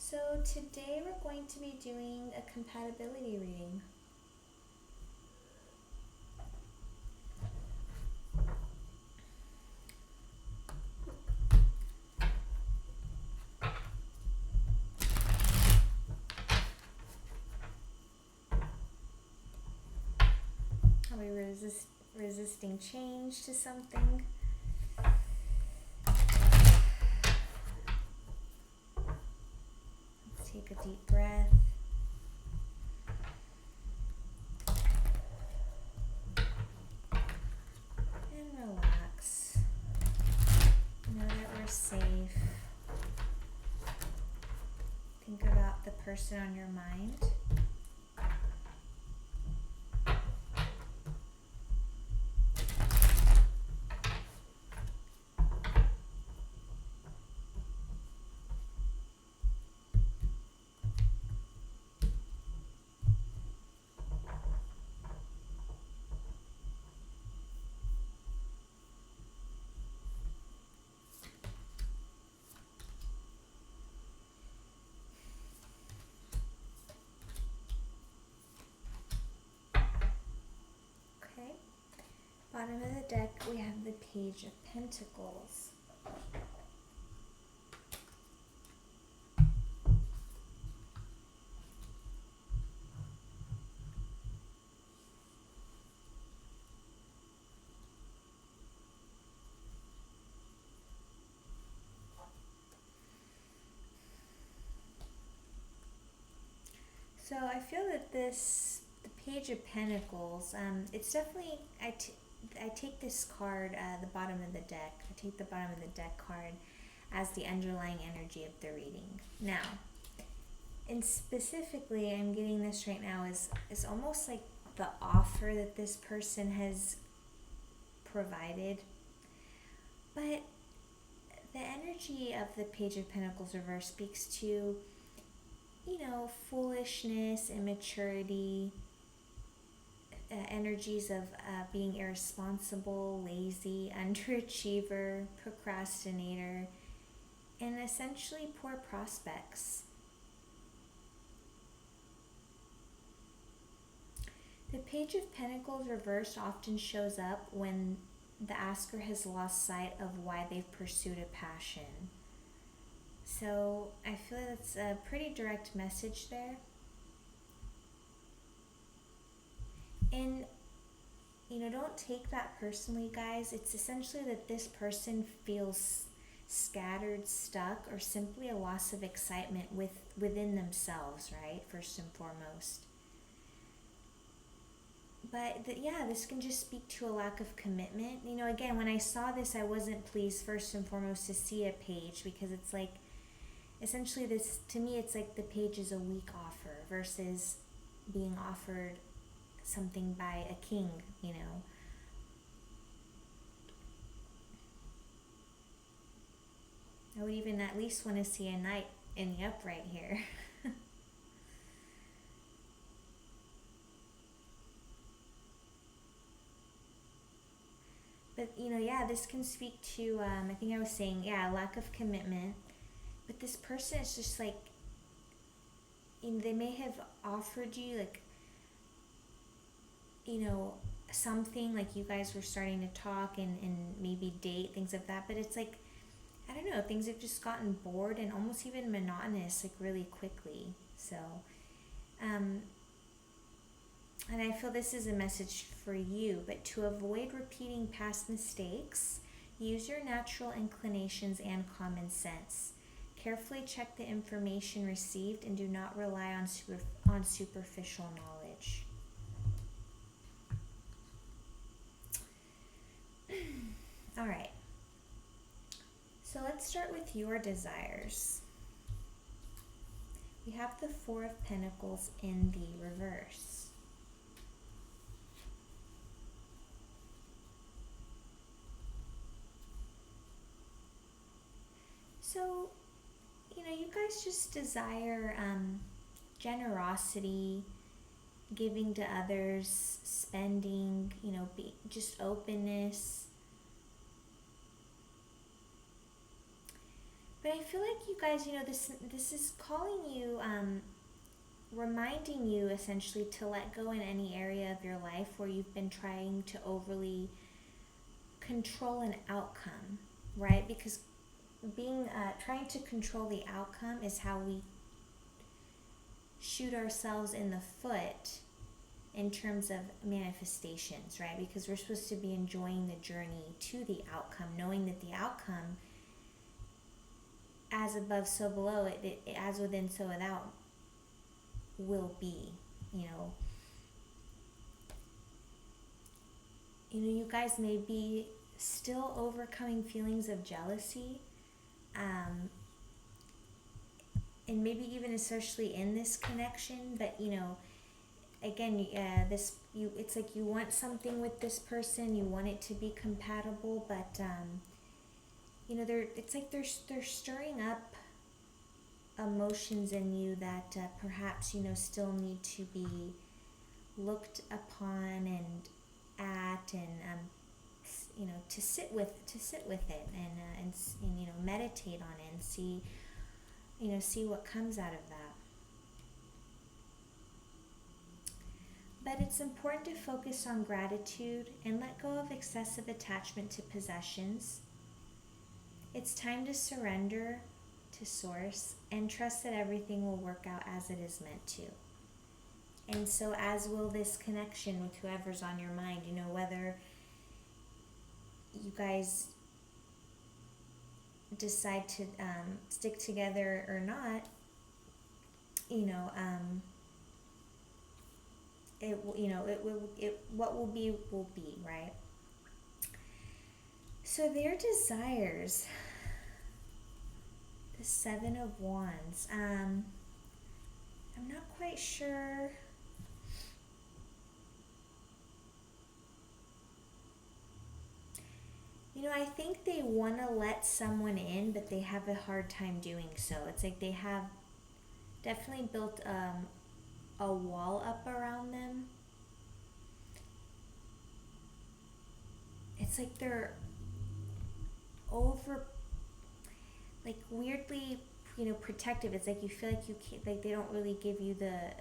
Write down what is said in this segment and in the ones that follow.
So today we're going to be doing a compatibility reading. Are we resisting change to something? Let's take a deep breath. And relax. Know that we're safe. Think about the person on your mind. Okay. Bottom of the deck, we have the Page of Pentacles. So I feel that the Page of Pentacles, it's definitely, I take this card, the bottom of the deck, I take the bottom of the deck card as the underlying energy of the reading. Now, and specifically, I'm getting this right now is almost like the offer that this person has provided. But the energy of the Page of Pentacles reverse speaks to, foolishness, immaturity, energies of being irresponsible, lazy, underachiever, procrastinator, and essentially poor prospects. The Page of Pentacles reversed often shows up when the asker has lost sight of why they've pursued a passion. So I feel that's a pretty direct message there. And, don't take that personally, guys. It's essentially that this person feels scattered, stuck, or simply a loss of excitement within themselves, right? First and foremost. But this can just speak to a lack of commitment. Again, when I saw this, I wasn't pleased first and foremost to see a page, because it's like, essentially this, to me, it's like the page is a weak offer versus being offered something by a king, I would even at least want to see a knight in the upright here. But, this can speak to, I think I was saying, a lack of commitment. But this person is just like, they may have offered you, like, something, like you guys were starting to talk and maybe date, things like that. But it's like, I don't know, things have just gotten bored and almost even monotonous, like really quickly. So, and I feel this is a message for you, but to avoid repeating past mistakes, use your natural inclinations and common sense. Carefully check the information received and do not rely on superficial knowledge. All right. So let's start with your desires. We have the Four of Pentacles in the reverse. So, you guys just desire generosity, giving to others, spending, just openness. But I feel like you guys, this is calling you, reminding you essentially to let go in any area of your life where you've been trying to overly control an outcome, right? Because trying to control the outcome is how we shoot ourselves in the foot in terms of manifestations, right? Because we're supposed to be enjoying the journey to the outcome, knowing that the outcome, as above, so below, as within, so without, will be, you know. You guys may be still overcoming feelings of jealousy, and maybe even especially in this connection, but again, it's like you want something with this person, you want it to be compatible, but they're stirring up emotions in you that perhaps still need to be looked upon and at, and to sit with it, and meditate on it and see what comes out of that. But it's important to focus on gratitude and let go of excessive attachment to possessions. It's time to surrender to Source and trust that everything will work out as it is meant to. And so as will this connection with whoever's on your mind, whether you guys decide to stick together or not, what will be, right? So their desires, the Seven of Wands, I'm not quite sure. I think they want to let someone in, but they have a hard time doing so. It's like they have definitely built a wall up around them. It's like they're weirdly, protective. It's like you feel like you can't, like they don't really give you the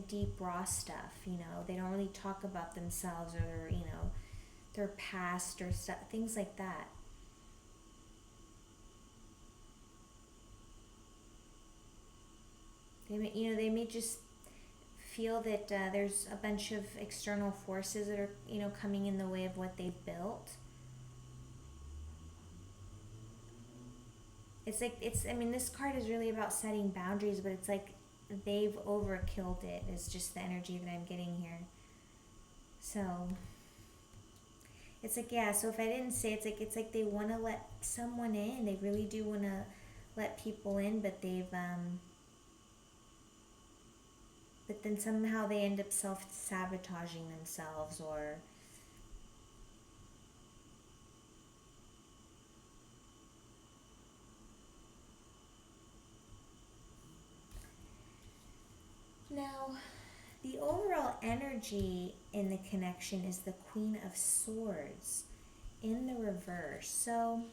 deep raw stuff. They don't really talk about themselves or their past or stuff, things like that. They may just feel that there's a bunch of external forces that are coming in the way of what they've built. This card is really about setting boundaries, but it's like they've overkilled it, is just the energy that I'm getting here. So it's like, yeah, so if I didn't say, it's like they want to let someone in. They really do want to let people in, but but then somehow they end up self-sabotaging themselves, or now the overall energy in the connection is the Queen of Swords in the reverse. So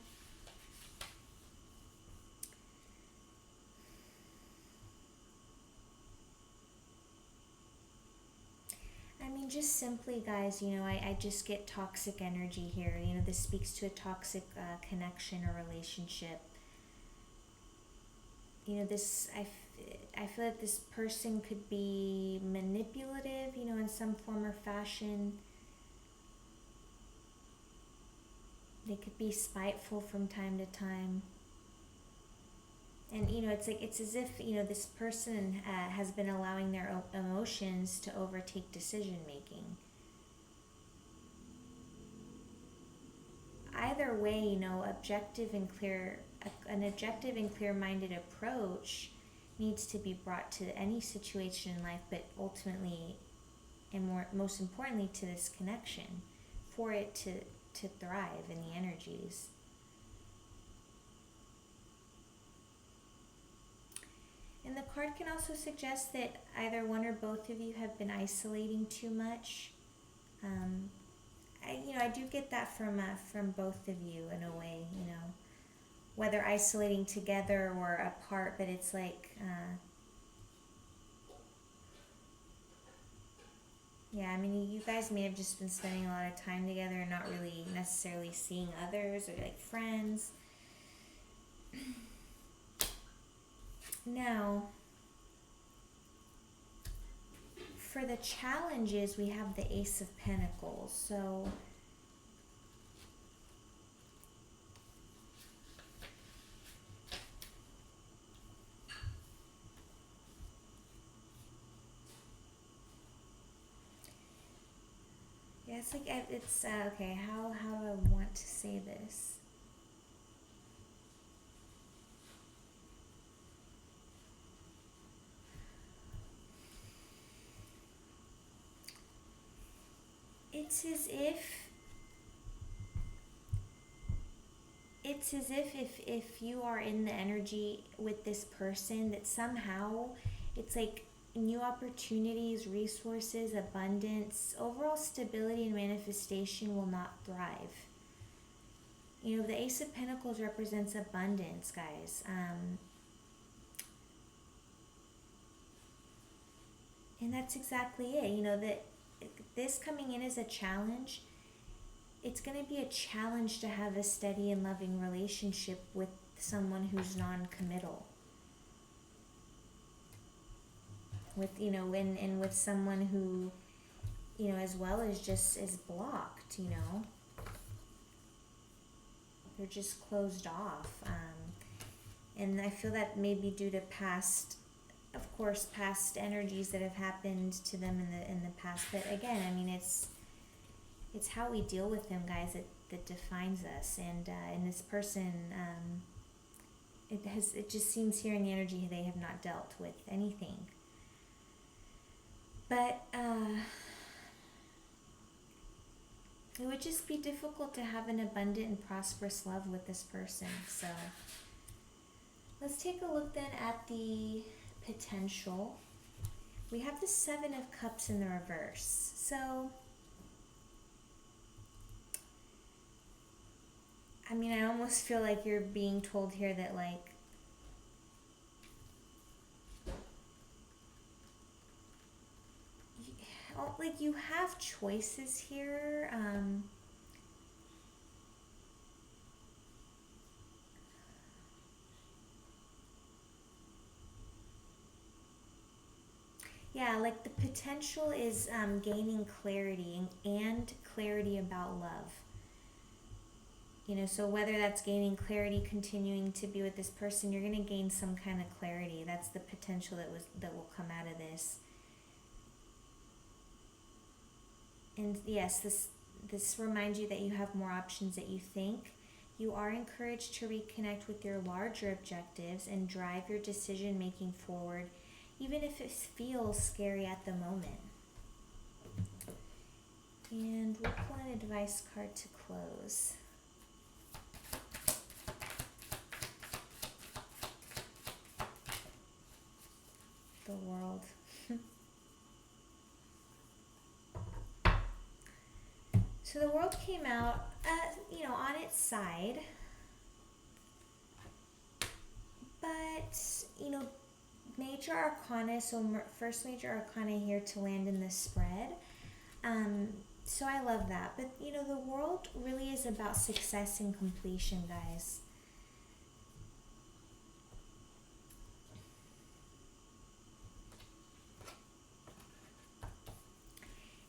just simply, guys, I just get toxic energy here. This speaks to a toxic connection or relationship. I feel like this person could be manipulative, in some form or fashion. They could be spiteful from time to time. And, it's as if, this person has been allowing their emotions to overtake decision making. Either way, an objective and clear-minded approach needs to be brought to any situation in life, but ultimately, and most importantly, to this connection, for it to thrive in the energies. And the card can also suggest that either one or both of you have been isolating too much. I do get that from both of you in a way, whether isolating together or apart, but it's like, yeah, I mean, you guys may have just been spending a lot of time together and not really necessarily seeing others or like friends. Now, for the challenges, we have the Ace of Pentacles. So, yeah, it's like, it's, okay, how do I want to say this? It's as if if you are in the energy with this person, that somehow it's like new opportunities, resources, abundance, overall stability and manifestation will not thrive. You know, the Ace of Pentacles represents abundance, guys. And that's exactly it. You know, that this coming in as a challenge, it's going to be a challenge to have a steady and loving relationship with someone who's non-committal. With, you know, and with someone who, you know, as well as just is blocked, you know. They're just closed off. And I feel that may be due to past, of course, past energies that have happened to them in the past. But again, I mean, it's how we deal with them, guys, that defines us. And this person, it just seems here in the energy they have not dealt with anything. But it would just be difficult to have an abundant and prosperous love with this person. So let's take a look then at the potential. We have the Seven of Cups in the reverse. So, I mean, I almost feel like you're being told here that, like you have choices here. Yeah, like the potential is gaining clarity and clarity about love. You know, so whether that's gaining clarity, continuing to be with this person, you're going to gain some kind of clarity. That's the potential that will come out of this. And yes, this reminds you that you have more options that you think. You are encouraged to reconnect with your larger objectives and drive your decision making forward, even if it feels scary at the moment. And we'll pull an advice card to close. The World. So the World came out, you know, on its side. But, you know, major arcana, so first major arcana here to land in the spread. So I love that. But, you know, the World really is about success and completion, guys.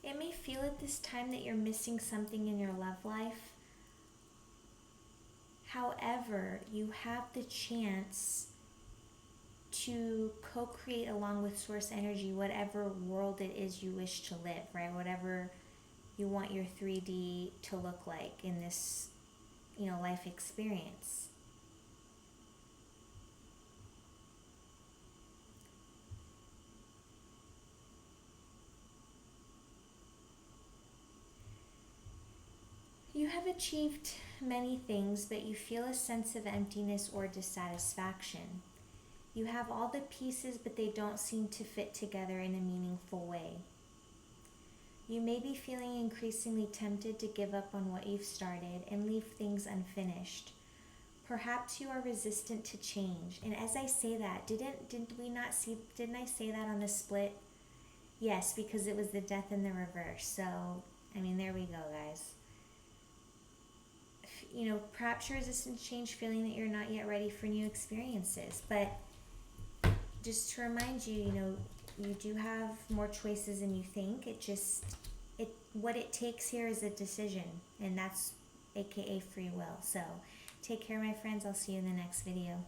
It may feel at this time that you're missing something in your love life. However, you have the chance to co-create along with source energy whatever world it is you wish to live, right? Whatever you want your 3D to look like in this, you know, life experience. You have achieved many things, but you feel a sense of emptiness or dissatisfaction. You have all the pieces, but they don't seem to fit together in a meaningful way. You may be feeling increasingly tempted to give up on what you've started and leave things unfinished. perhaps you are resistant to change. And as I say that, didn't I say that on the split? Yes, because it was the death in the reverse. So, I mean, there we go, guys. You know, perhaps you're resistant to change, feeling that you're not yet ready for new experiences. But just to remind you, you know, you do have more choices than you think. What it takes here is a decision, and that's AKA free will. So take care, my friends. I'll see you in the next video.